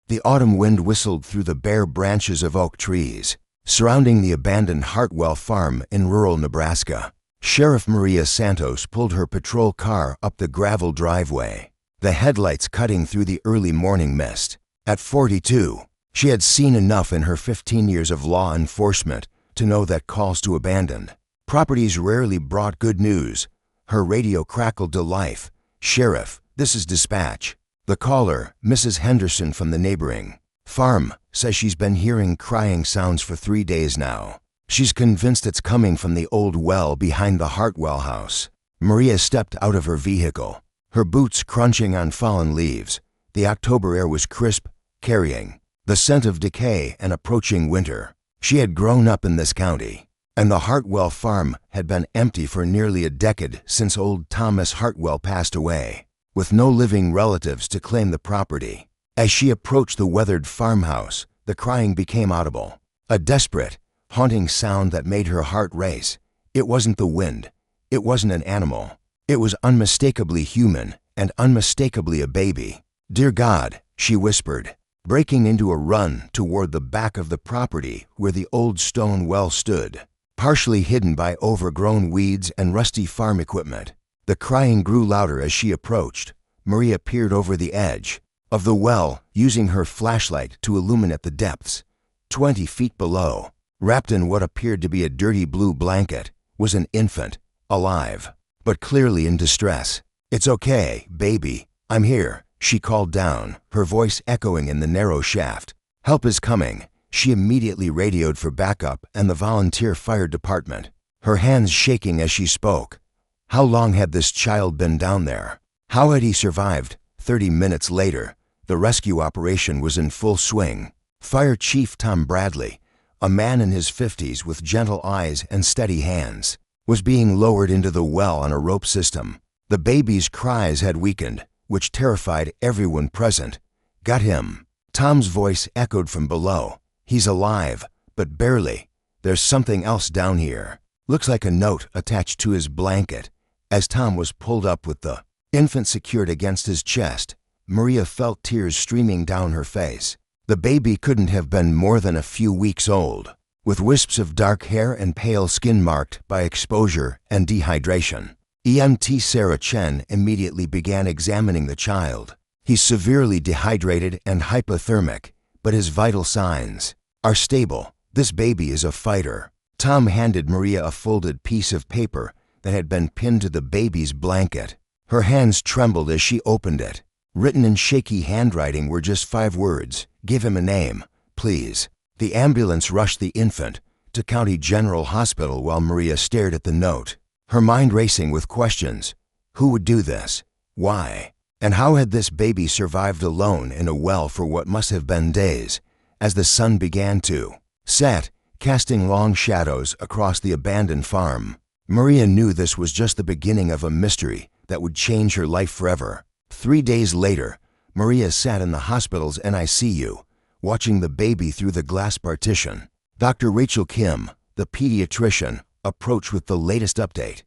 The autumn wind whistled through the bare branches of oak trees, surrounding the abandoned Hartwell farm in rural Nebraska. Sheriff Maria Santos pulled her patrol car up the gravel driveway, the headlights cutting through the early morning mist. At 42, she had seen enough in her 15 years of law enforcement to know that calls to abandoned properties rarely brought good news. Her radio crackled to life. "Sheriff, this is dispatch." The caller, Mrs. Henderson from the neighboring farm, says she's been hearing crying sounds for 3 days now. She's convinced it's coming from the old well behind the Hartwell house. Maria stepped out of her vehicle, her boots crunching on fallen leaves. The October air was crisp, carrying the scent of decay and approaching winter. She had grown up in this county, and the Hartwell farm had been empty for nearly a decade since old Thomas Hartwell passed away, with no living relatives to claim the property. As she approached the weathered farmhouse, the crying became audible, a desperate, haunting sound that made her heart race. It wasn't the wind. It wasn't an animal. It was unmistakably human and unmistakably a baby. "Dear God," she whispered, breaking into a run toward the back of the property where the old stone well stood, partially hidden by overgrown weeds and rusty farm equipment. The crying grew louder as she approached. Maria peered over the edge of the well, using her flashlight to illuminate the depths. 20 feet below, wrapped in what appeared to be a dirty blue blanket, was an infant, alive, but clearly in distress. "It's okay, baby. I'm here," she called down, her voice echoing in the narrow shaft. "Help is coming." She immediately radioed for backup and the volunteer fire department, her hands shaking as she spoke. How long had this child been down there? How had he survived? 30 minutes later, the rescue operation was in full swing. Fire Chief Tom Bradley, a man in his 50s with gentle eyes and steady hands, was being lowered into the well on a rope system. The baby's cries had weakened, which terrified everyone present. "Got him." Tom's voice echoed from below. "He's alive, but barely. There's something else down here. Looks like a note attached to his blanket." As Tom was pulled up with the infant secured against his chest, Maria felt tears streaming down her face. The baby couldn't have been more than a few weeks old, with wisps of dark hair and pale skin marked by exposure and dehydration. EMT Sarah Chen immediately began examining the child. He's severely dehydrated and hypothermic, but his vital signs are stable. "This baby is a fighter." Tom handed Maria a folded piece of paper that had been pinned to the baby's blanket. Her hands trembled as she opened it. Written in shaky handwriting were just 5 words: "Give him a name, please." The ambulance rushed the infant to County General Hospital while Maria stared at the note, her mind racing with questions. Who would do this? Why? And how had this baby survived alone in a well for what must have been days? As the sun began to set, casting long shadows across the abandoned farm, Maria knew this was just the beginning of a mystery that would change her life forever. 3 days later, Maria sat in the hospital's NICU, watching the baby through the glass partition. Dr. Rachel Kim, the pediatrician, approached with the latest update.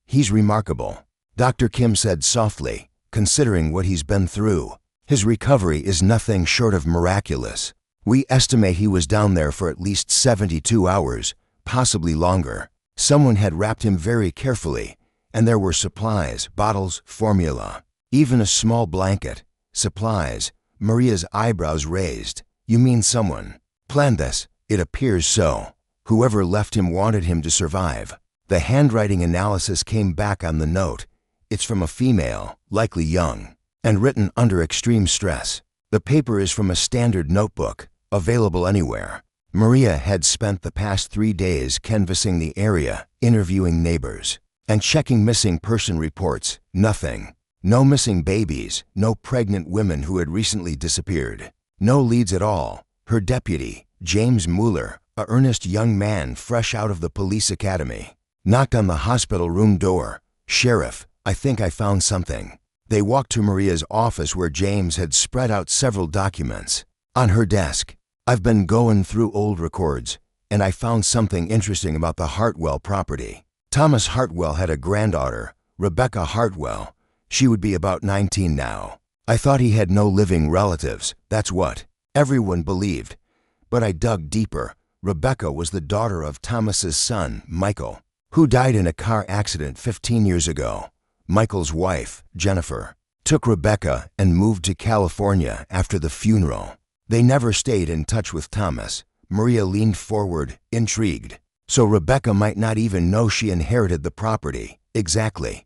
"He's remarkable," Dr. Kim said softly, "considering what he's been through. His recovery is nothing short of miraculous. We estimate he was down there for at least 72 hours, possibly longer. Someone had wrapped him very carefully, and there were supplies, bottles, formula, even a small blanket. Supplies." Maria's eyebrows raised. "You mean someone planned this?" "It appears so. Whoever left him wanted him to survive." The handwriting analysis came back on the note. It's from a female, likely young, and written under extreme stress. The paper is from a standard notebook, available anywhere. Maria had spent the past 3 days canvassing the area, interviewing neighbors, and checking missing person reports. Nothing. No missing babies, no pregnant women who had recently disappeared. No leads at all. Her deputy, James Mueller, a earnest young man fresh out of the police academy, knocked on the hospital room door. "Sheriff, I think I found something." They walked to Maria's office where James had spread out several documents. On her desk, "I've been going through old records, and I found something interesting about the Hartwell property. Thomas Hartwell had a granddaughter, Rebecca Hartwell. She would be about 19 now. I thought he had no living relatives, that's what." Everyone believed. But I dug deeper. Rebecca was the daughter of Thomas's son, Michael, who died in a car accident 15 years ago. Michael's wife, Jennifer, took Rebecca and moved to California after the funeral. They never stayed in touch with Thomas. Maria leaned forward, intrigued. So Rebecca might not even know she inherited the property. Exactly.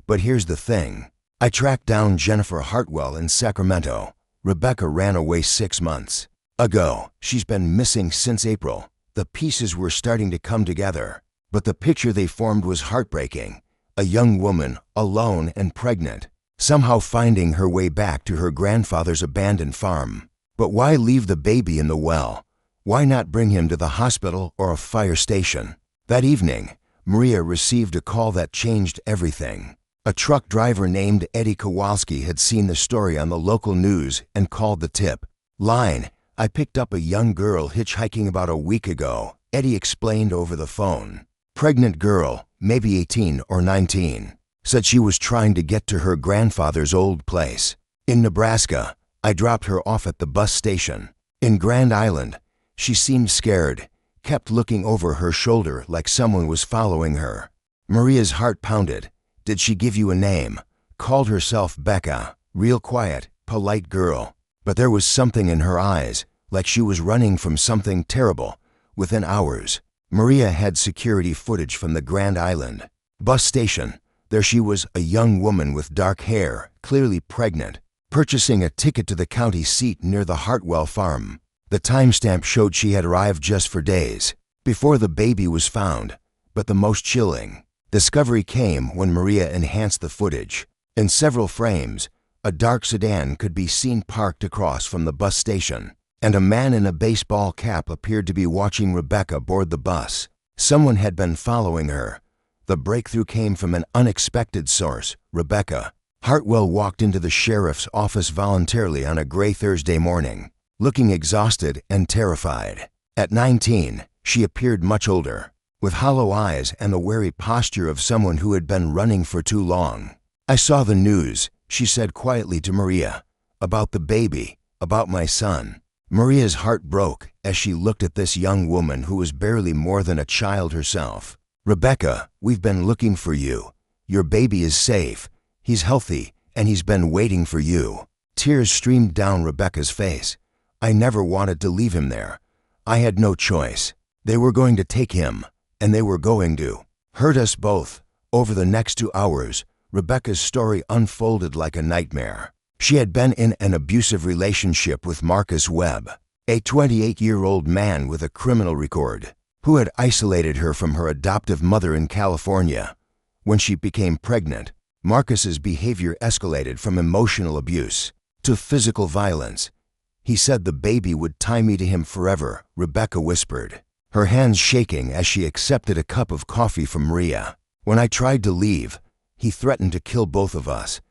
But here's the thing. I tracked down Jennifer Hartwell in Sacramento. Rebecca ran away 6 months ago. She's been missing since April. The pieces were starting to come together. But the picture they formed was heartbreaking. A young woman, alone and pregnant, somehow finding her way back to her grandfather's abandoned farm. But why leave the baby in the well? Why not bring him to the hospital or a fire station? That evening, Maria received a call that changed everything. A truck driver named Eddie Kowalski had seen the story on the local news and called the tip line. I picked up a young girl hitchhiking about a week ago, Eddie explained over the phone. Pregnant girl, maybe 18 or 19, said she was trying to get to her grandfather's old place. In Nebraska, I dropped her off at the bus station. In Grand Island, she seemed scared, kept looking over her shoulder like someone was following her. Maria's heart pounded. Did she give you a name? Called herself Becca. Real quiet, polite girl. But there was something in her eyes, like she was running from something terrible. Within hours, Maria had security footage from the Grand Island bus station. There she was, a young woman with dark hair, clearly pregnant, purchasing a ticket to the county seat near the Hartwell farm. The timestamp showed she had arrived just for days before the baby was found. But the most chilling discovery came when Maria enhanced the footage. In several frames, a dark sedan could be seen parked across from the bus station, and a man in a baseball cap appeared to be watching Rebecca board the bus. Someone had been following her. The breakthrough came from an unexpected source, Rebecca. Hartwell walked into the sheriff's office voluntarily on a gray Thursday morning, looking exhausted and terrified. At 19, she appeared much older, with hollow eyes and the wary posture of someone who had been running for too long. I saw the news, she said quietly to Maria. About the baby, about my son. Maria's heart broke as she looked at this young woman who was barely more than a child herself. Rebecca, we've been looking for you. Your baby is safe. He's healthy, and he's been waiting for you. Tears streamed down Rebecca's face. I never wanted to leave him there. I had no choice. They were going to take him, and they were going to hurt us both. Over the next 2 hours, Rebecca's story unfolded like a nightmare. She had been in an abusive relationship with Marcus Webb, a 28-year-old man with a criminal record, who had isolated her from her adoptive mother in California. When she became pregnant, Marcus's behavior escalated from emotional abuse to physical violence. He said the baby would tie me to him forever, Rebecca whispered, her hands shaking as she accepted a cup of coffee from Maria. When I tried to leave, he threatened to kill both of us.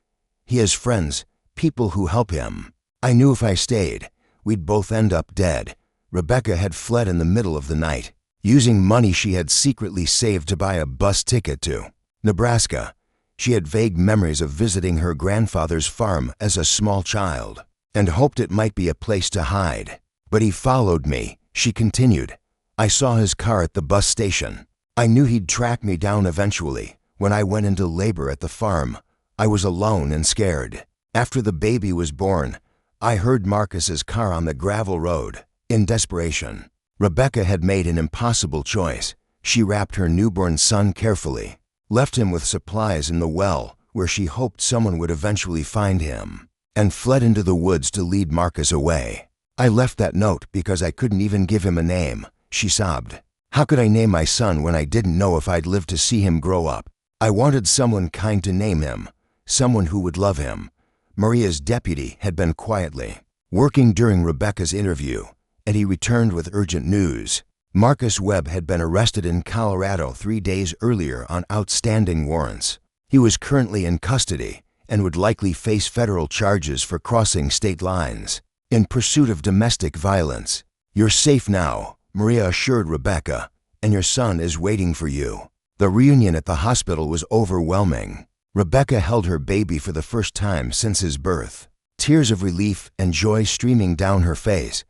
He has friends, people who help him. I knew if I stayed, we'd both end up dead. Rebecca had fled in the middle of the night, using money she had secretly saved to buy a bus ticket to Nebraska. She had vague memories of visiting her grandfather's farm as a small child, and hoped it might be a place to hide. But he followed me, she continued. I saw his car at the bus station. I knew he'd track me down eventually. When I went into labor at the farm, I was alone and scared. After the baby was born, I heard Marcus's car on the gravel road. In desperation, Rebecca had made an impossible choice. She wrapped her newborn son carefully, left him with supplies in the well where she hoped someone would eventually find him, and fled into the woods to lead Marcus away. I left that note because I couldn't even give him a name, she sobbed. How could I name my son when I didn't know if I'd live to see him grow up? I wanted someone kind to name him, someone who would love him. Maria's deputy had been quietly working during Rebecca's interview, and he returned with urgent news. Marcus Webb had been arrested in Colorado 3 days earlier on outstanding warrants. He was currently in custody and would likely face federal charges for crossing state lines in pursuit of domestic violence. You're safe now, Maria assured Rebecca, and your son is waiting for you. The reunion at the hospital was overwhelming. Rebecca held her baby for the first time since his birth, tears of relief and joy streaming down her face.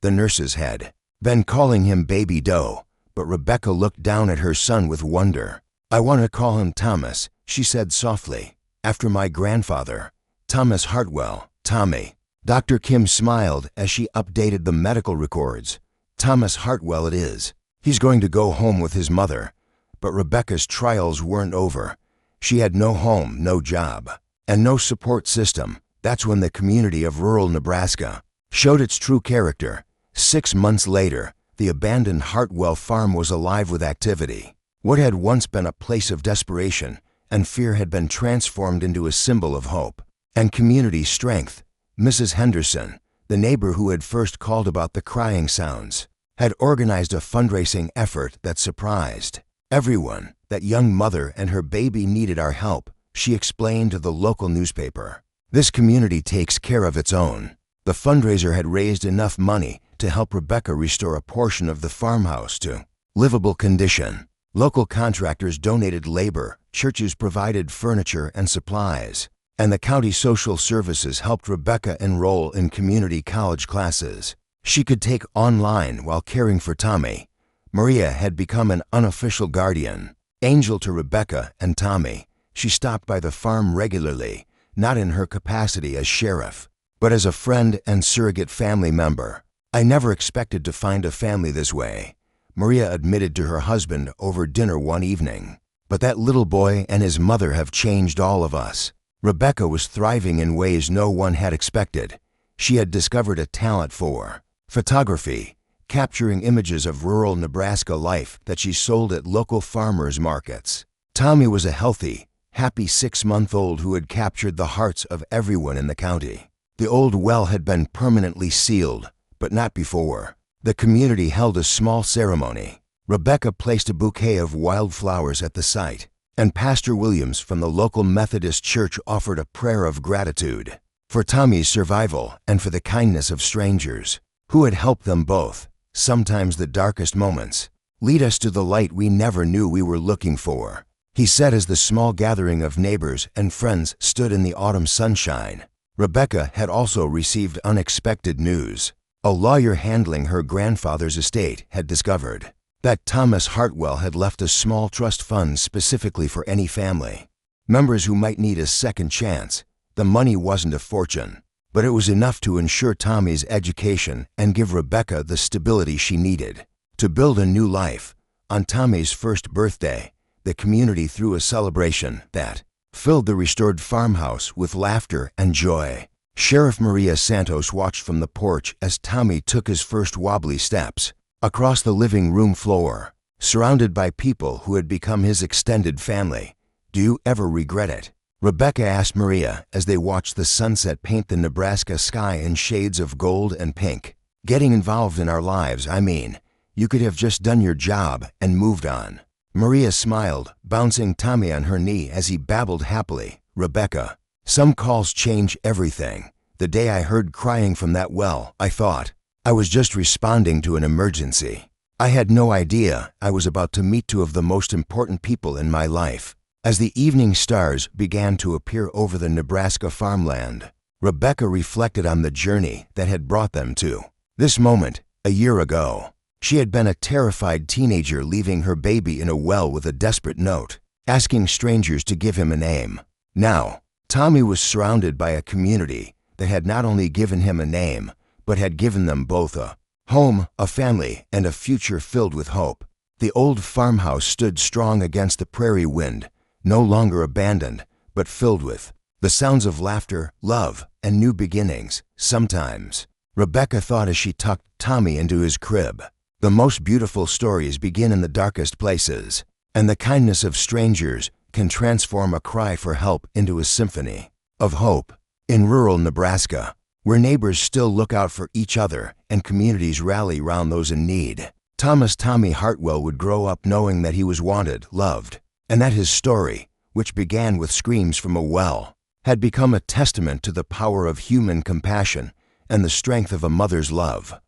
the nurses had been calling him Baby Doe, but Rebecca looked down at her son with wonder. "I want to call him Thomas," she said softly, "after my grandfather, Thomas Hartwell, Tommy." Dr. Kim smiled as she updated the medical records. "Thomas Hartwell it is. He's going to go home with his mother." But Rebecca's trials weren't over. She had no home, no job, and no support system. That's when the community of rural Nebraska showed its true character. 6 months later, the abandoned Hartwell farm was alive with activity. What had once been a place of desperation and fear had been transformed into a symbol of hope and community strength. Mrs. Henderson, the neighbor who had first called about the crying sounds, had organized a fundraising effort that surprised everyone. That young mother and her baby needed our help, she explained to the local newspaper. This community takes care of its own. The fundraiser had raised enough money to help Rebecca restore a portion of the farmhouse to livable condition. Local contractors donated labor, churches provided furniture and supplies, and the county social services helped Rebecca enroll in community college classes she could take online while caring for Tommy. Maria had become an unofficial guardian angel to Rebecca and Tommy. She stopped by the farm regularly, not in her capacity as sheriff, but as a friend and surrogate family member. "I never expected to find a family this way," Maria admitted to her husband over dinner one evening. "But that little boy and his mother have changed all of us." Rebecca was thriving in ways no one had expected. She had discovered a talent for photography, capturing images of rural Nebraska life that she sold at local farmers markets. Tommy was a healthy, happy 6-month-old who had captured the hearts of everyone in the county. The old well had been permanently sealed, but not before. The community held a small ceremony. Rebecca placed a bouquet of wildflowers at the site, and Pastor Williams from the local Methodist church offered a prayer of gratitude for Tommy's survival and for the kindness of strangers who had helped them both. "Sometimes the darkest moments lead us to the light we never knew we were looking for," he said as the small gathering of neighbors and friends stood in the autumn sunshine. Rebecca had also received unexpected news. A lawyer handling her grandfather's estate had discovered that Thomas Hartwell had left a small trust fund specifically for any family members who might need a second chance. The money wasn't a fortune, but it was enough to ensure Tommy's education and give Rebecca the stability she needed to build a new life. On Tommy's first birthday, the community threw a celebration that filled the restored farmhouse with laughter and joy. Sheriff Maria Santos watched from the porch as Tommy took his first wobbly steps across the living room floor, surrounded by people who had become his extended family. "Do you ever regret it?" Rebecca asked Maria as they watched the sunset paint the Nebraska sky in shades of gold and pink. "Getting involved in our lives, I mean. You could have just done your job and moved on." Maria smiled, bouncing Tommy on her knee as he babbled happily. "Rebecca, some calls change everything. The day I heard crying from that well, I thought I was just responding to an emergency. I had no idea I was about to meet two of the most important people in my life." As the evening stars began to appear over the Nebraska farmland, Rebecca reflected on the journey that had brought them to this moment. A year ago, she had been a terrified teenager leaving her baby in a well with a desperate note, asking strangers to give him a name. Now, Tommy was surrounded by a community that had not only given him a name, but had given them both a home, a family, and a future filled with hope. The old farmhouse stood strong against the prairie wind, no longer abandoned, but filled with the sounds of laughter, love, and new beginnings. Sometimes, Rebecca thought as she tucked Tommy into his crib, the most beautiful stories begin in the darkest places, and the kindness of strangers can transform a cry for help into a symphony of hope. In rural Nebraska, where neighbors still look out for each other and communities rally around those in need, Tommy Hartwell would grow up knowing that he was wanted, loved, and that his story, which began with screams from a well, had become a testament to the power of human compassion and the strength of a mother's love.